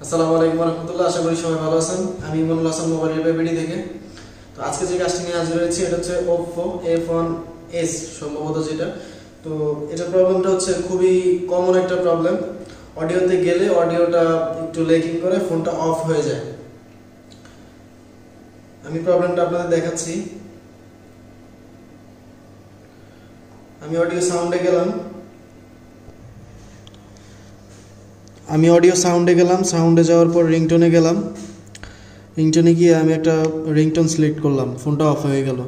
আসসালামু আলাইকুম ওয়া রাহমাতুল্লাহ। আশা করি সবাই ভালো আছেন। আমি মুআলাইকুম মোবাইল রিপেয়ার থেকে। তো আজকে যে কাজটি নিয়ে হাজির হয়েছি এটা হচ্ছে oppo f1s সম্ভবত যেটা। তো এটার প্রবলেমটা হচ্ছে খুবই কমন একটা প্রবলেম। অডিওতে গেলে অডিওটা একটু ল্যাগিং করে, ফোনটা অফ হয়ে যায়। আমি প্রবলেমটা আপনাদের দেখাচ্ছি। আমি অডিও সাউন্ডে গেলাম, সাউন্ডে যাওয়ার পর রিংটোনে গেলাম। রিংটোনে গিয়ে আমি একটা রিংটোন সিলেক্ট করলাম, ফোনটা অফ হয়ে গেল।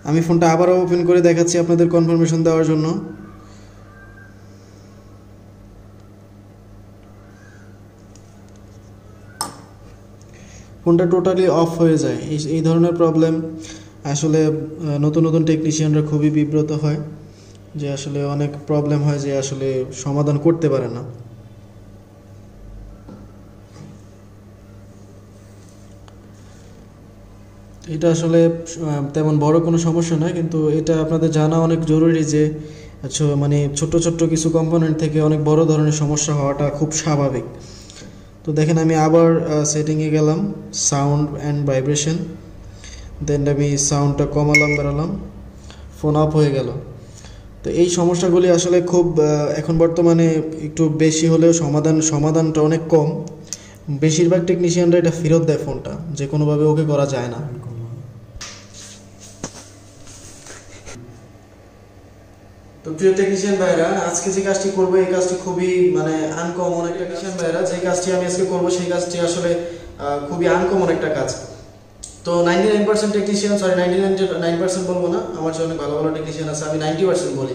আমি ফোনটা আবারও ওপেন করে দেখাচ্ছি আপনাদের কনফার্মেশন দেওয়ার জন্য। ফোনটা টোটালি অফ হয়ে যায়। এই ধরনের প্রবলেম আসলে নতুন নতুন টেকনিশিয়ানরা খুবই বিব্রত হয়, যে আসলে অনেক প্রবলেম হয় যে আসলে সমাধান করতে পারে না। এটা আসলে তেমন বড় কোনো সমস্যা নয়, কিন্তু এটা আপনাদের জানা অনেক জরুরি যে মানে ছোট ছোট কিছু কম্পোনেন্ট থেকে অনেক বড় ধরনের সমস্যা হওয়াটা খুব স্বাভাবিক। তো দেখেন আমি আবার সেটিংয়ে গেলাম, সাউন্ড অ্যান্ড ভাইব্রেশন, দেন আমি সাউন্ডটা কমালাম বাড়ালাম, ফোন অফ হয়ে গেল। তো এই সমস্যাগুলি আসলে খুব এখন বর্তমানে একটু বেশি হলেও সমাধানটা অনেক কম। বেশিরভাগ টেকনিশিয়ানরা এটা ফেরত দেয়, ফোনটা যে কোনোভাবে ওকে করা যায় না। তো প্রিয় টেকনিশিয়ান ভাইরা, আজকে যে কাজটি করবো এই কাজটি খুবই মানে আনকমন একটা। টেকনিশিয়ান ভাইরা, যে কাজটি আমি আজকে করবো সেই কাজটি আসলে খুবই আনকমন একটা কাজ। তো 99% টেকনিশিয়ান, সরি 99% বলবো না, আমার চেয়ে অনেক ভালো ভালো টেকনিশিয়ান আছে, আমি 90% বলি।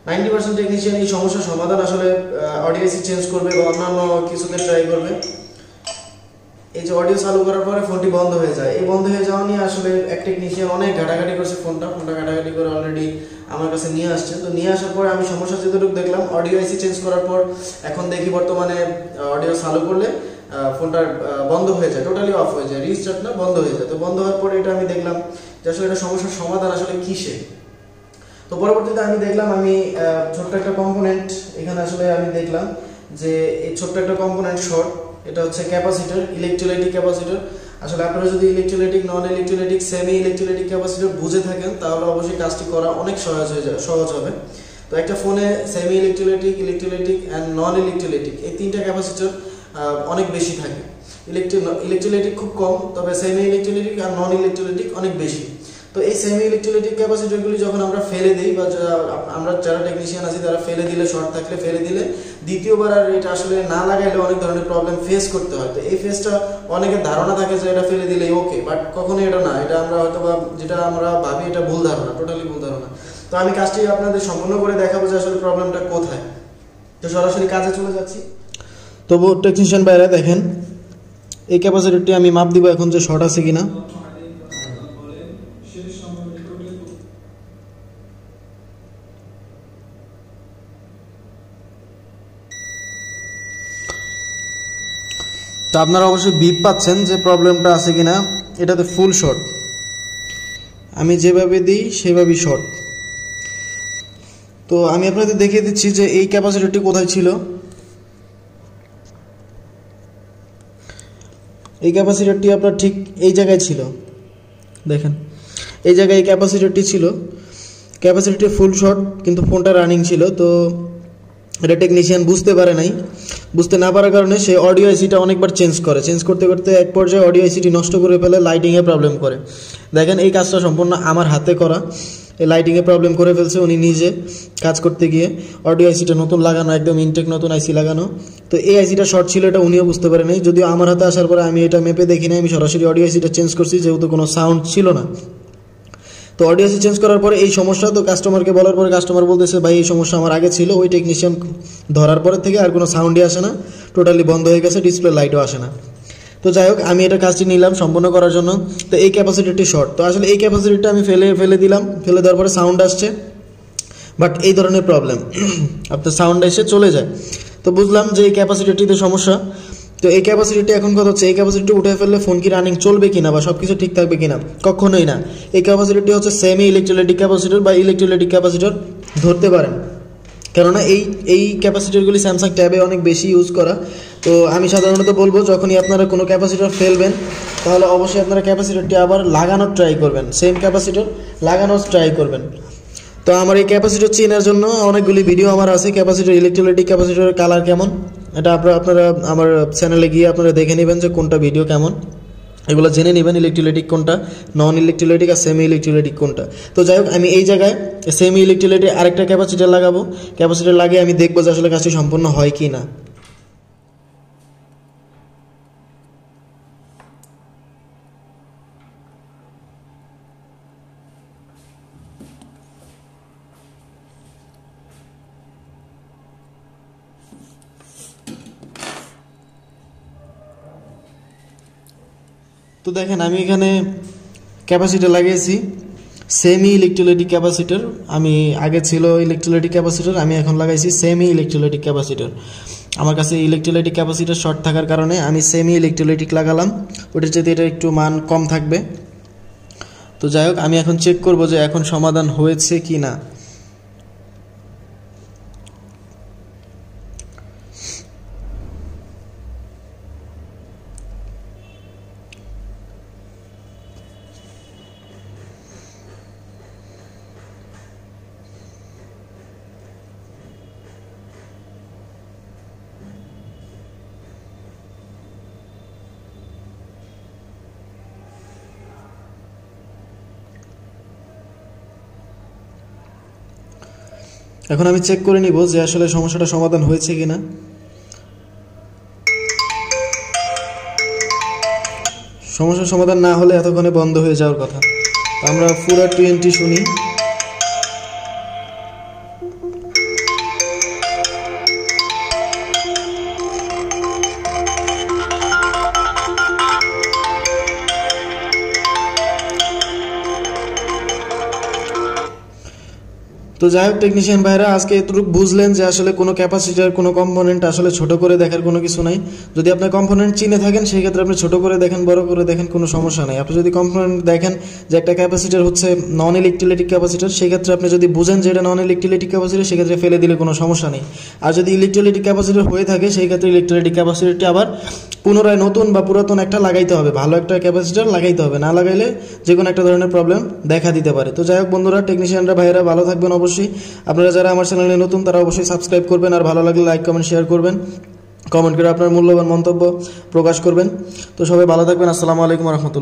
90% টেকনিশিয়ান এই সমস্যার সমাধান আসলে অডিও আইসি চেঞ্জ করবে বা অন্যান্য কিছুতে ট্রাই করবে। এই যে অডিও চালু করার পরে ফোনটি বন্ধ হয়ে যায়, এই বন্ধ হয়ে যাওয়া নিয়ে আসলে এক টেকনিশিয়ান অনেক ঘাটাঘাটি করছে, ফোনটা ঘাটাঘাটি করে অলরেডি আমার কাছে নিয়ে আসছে। তো নিয়ে আসার পরে আমি সমস্যা যেটুকু দেখলাম, অডিও আইসি চেঞ্জ করার পর এখন দেখি বর্তমানে অডিও চালু করলে ফোনটা বন্ধ হয়ে যায়, টোটালি অফ হয়ে যায়, রিস্টার্ট না, বন্ধ হয়ে যায়। তো বন্ধ হওয়ার পরে এটা আমি দেখলাম যে আসলে এটা সমস্যার সমাধান আসলে কিসে। তো পরবর্তীতে আমি দেখলাম, আমি ছোট্ট একটা কম্পোনেন্ট এখানে আসলে আমি দেখলাম যে এই ছোট্ট একটা কম্পোনেন্ট শর্ট, এটা হচ্ছে ক্যাপাসিটর, ইলেকট্রোলাইটিক ক্যাপাসিটর। আসলে আপনারা যদি ইলেকট্রোলাইটিক, নন ইলেকট্রোলাইটিক, সেমি ইলেকট্রোলাইটিক ক্যাপাসিটর বুঝে থাকেন তাহলে অবশ্যই কাজটি করা অনেক সহজ হবে। তো একটা ফোনে semi electrolytic, electrolytic and non electrolytic এই তিনটা ক্যাপাসিটর অনেক বেশি থাকে। ইলেকট্রোলাইটিক খুব কম, তবে সেমি ইলেকট্রোলাইটিক আর নন ইলেকট্রোলাইটিক অনেক বেশি। তো এই সেমি ইলেকট্রোলাইটিক ক্যাপাসিটরগুলি যখন আমরা ফেলে দিই, বা আমরা যারা টেকনিশিয়ান আছি তারা ফেলে দিলে, শর্ট থাকলে ফেলে দিলে দ্বিতীয়বার আর এটা আসলে না লাগাইলে অনেক ধরনের প্রবলেম ফেস করতে হয়। তো এই ফেসটা অনেকের ধারণা থাকে যে এটা ফেলে দিলেই ওকে, বাট কখনোই এটা না। এটা আমরা হয়তো বা যেটা আমরা ভাবি এটা ভুল ধারণা, টোটালি ভুল ধারণা। তো আমি কাজটি আপনাদের সম্পূর্ণ করে দেখাবো যে আসলে প্রবলেমটা কোথায়। তো সরাসরি কাজে চলে যাচ্ছি। তবু টেকনিশিয়ান বাইরে দেখেন, এই ক্যাপাসিটরটি আমি মাপ দিব এখন যে শর্ট আছে কিনা। তো আপনারা অবশ্যই বিপ পাচ্ছেন যে প্রবলেমটা আছে কিনা। এটাতে ফুল শর্ট, আমি যেভাবে দিই সেভাবেই শর্ট। তো আমি আপনাদের দেখিয়ে দিচ্ছি যে এই ক্যাপাসিটরটি কোথায় ছিল। এই ক্যাপাসিটরটি আপনার ঠিক এই জায়গায় ছিল, দেখেন এই জায়গায় এই ক্যাপাসিটরটি ছিল। ক্যাপাসিটরটি ফুল শর্ট, কিন্তু ফোনটা রানিং ছিল। তো এটা টেকনিশিয়ান বুঝতে না পারার কারণে সে অডিও আইসিটা অনেকবার চেঞ্জ করতে করতে এক পর্যায়ে অডিও আইসিটি নষ্ট করে ফেলে, লাইটিংয়ে প্রবলেম করে। দেখেন এই কাজটা সম্পূর্ণ আমার হাতে করা। এই লাইটিংয়ে প্রবলেম করে ফেলছে উনি নিজে কাজ করতে গিয়ে। অডিও আইসিটা নতুন লাগানো, একদম ইনটেক নতুন আইসি লাগানো। তো এই আইসিটা শর্ট ছিল, এটা উনিও বুঝতে পারে নাই। যদিও আমার হাতে আসার পরে আমি এটা মেপে দেখি নাই, আমি সরাসরি অডিও আইসিটা চেঞ্জ করছি, যেহেতু কোনো সাউন্ড ছিল না। তো অডিও আইসি চেঞ্জ করার পরে এই সমস্যা, তো কাস্টমারকে বলার পরে কাস্টমার বলতেছে ভাই এই সমস্যা আমার আগে ছিল। ওই টেকনিশিয়ান ধরার পরে থেকে আর কোনো সাউন্ডই আসে না, টোটালি বন্ধ হয়ে গেছে, ডিসপ্লে লাইটও আসে না। তো যাই হোক, আমি এটা কাজটি নিলাম সম্পূর্ণ করার জন্য। তো এই ক্যাপাসিটিটি শর্ট, তো আসলে এই ক্যাপাসিটিটা আমি ফেলে দিলাম, ফেলে দেওয়ার পরে সাউন্ড আসছে, বাট এই ধরনের প্রবলেম আপনার সাউন্ড এসে চলে যায়। তো বুঝলাম যে এই ক্যাপাসিটিতে সমস্যা। তো এই ক্যাপাসিটি এখন কথা হচ্ছে, এই ক্যাপাসিটি উঠে ফেললে ফোন কি রানিং চলবে কিনা বা সব কিছু ঠিক থাকবে কিনা? কখনোই না। এই ক্যাপাসিটি হচ্ছে সেমি ইলেকট্রোলাইটিক ক্যাপাসিটর বা ইলেকট্রোলাইটিক ক্যাপাসিটর ধরতে পারেন। কেননা এই ক্যাপাসিটরগুলি স্যামসাং ট্যাবে অনেক বেশি ইউজ করা। তো আমি সাধারণত বলবো যখনই আপনারা কোনো ক্যাপাসিটর ফেলবেন তাহলে অবশ্যই আপনারা ক্যাপাসিটরটি আবার লাগানোর ট্রাই করবেন, সেম ক্যাপাসিটর লাগানোর ট্রাই করবেন। তো আমার এই ক্যাপাসিটর চেনার জন্য অনেকগুলি ভিডিও আমার আছে, ক্যাপাসিটর ইলেকট্রোলাইটিক ক্যাপাসিটরের কালার কেমন, এটা আপনারা আমার চ্যানেলে গিয়ে আপনারা দেখে নেবেন যে কোনটা ভিডিও কেমন, এগুলো জেনে নেবেন ইলেকট্রোলাইটিক কোনটা, নন ইলেকট্রোলাইটিক আর সেমি ইলেকট্রোলাইটিক কোনটা। তো যাই হোক, আমি এই জায়গায় সেমি ইলেকট্রোলাইটিক আরেকটা ক্যাপাসিটর লাগাবো, ক্যাপাসিটর লাগিয়ে আমি দেখবো যে আসলে কাজটি সম্পূর্ণ হয় কি না। তো দেখেন আমি এখানে ক্যাপাসিটর লাগিয়েছি সেমি ইলেকট্রোলাইটিক ক্যাপাসিটর, আমি আগে ছিল ইলেকট্রোলাইটিক ক্যাপাসিটর, আমি এখন লাগাইছি সেমি ইলেকট্রোলাইটিক ক্যাপাসিটর। আমার কাছে ইলেকট্রোলাইটিক ক্যাপাসিটর শর্ট থাকার কারণে আমি সেমি ইলেকট্রোলাইটিক লাগালাম, ওটার যদি এটা একটু মান কম থাকবে। তো যাই হোক, আমি এখন চেক করব যে এখন সমাধান হয়েছে কি না। এখন আমি চেক করে নিব যে আসলে সমস্যাটা সমাধান হয়েছে কিনা। সমস্যার সমাধান না হলে এতক্ষণে বন্ধ হয়ে যাওয়ার কথা। আমরা পুরো 20 শুনি। তো যাই হোক টেকনিশিয়ান ভাইরা, আজকে এতটুকু বুঝলেন যে আসলে কোনো ক্যাপাসিটার কোনো কম্পোনেন্ট আসলে ছোট করে দেখার কোনো কিছু নাই। যদি আপনি কম্পোনেন্ট চিনে থাকেন সেই ক্ষেত্রে আপনি ছোট করে দেখেন, বড় করে দেখেন, কোনো সমস্যা নেই। আপনি যদি কম্পোনেন্ট দেখেন যে একটা ক্যাপাসিটার হচ্ছে নন ইলেকট্রোলাইটিক ক্যাপাসিটার, সেই ক্ষেত্রে আপনি যদি বুঝেন যে এটা নন ইলেকট্রোলাইটিক ক্যাপাসিটার, সেক্ষেত্রে ফেলে দিলে কোনো সমস্যা নেই। আর যদি ইলেকট্রোলাইটিক ক্যাপাসিটার হয়ে থাকে সেই ক্ষেত্রে ইলেকট্রোলাইটিক ক্যাপাসিটারটি আবার পুনরায় নতুন বা পুরাতন একটা লাগাইতে হবে, ভালো একটা ক্যাপাসিটার লাগাইতে হবে, না লাগাইলে যে কোনো একটা ধরনের প্রবলেম দেখা দিতে পারে। তো যাই হোক বন্ধুরা, টেকনিশিয়ানরা ভাইরা ভালো থাকবেন অবশ্যই। আপনারা যারা আমার চ্যানেলে নতুন তারা অবশ্যই সাবস্ক্রাইব করবেন, আর ভালো লাগলে লাইক কমেন্ট শেয়ার করবেন, কমেন্ট করে আপনার মূল্যবান মন্তব্য প্রকাশ করবেন। তো সবাই ভালো থাকবেন। আসসালামু আলাইকুম ওয়া রাহমাতুল্লাহ।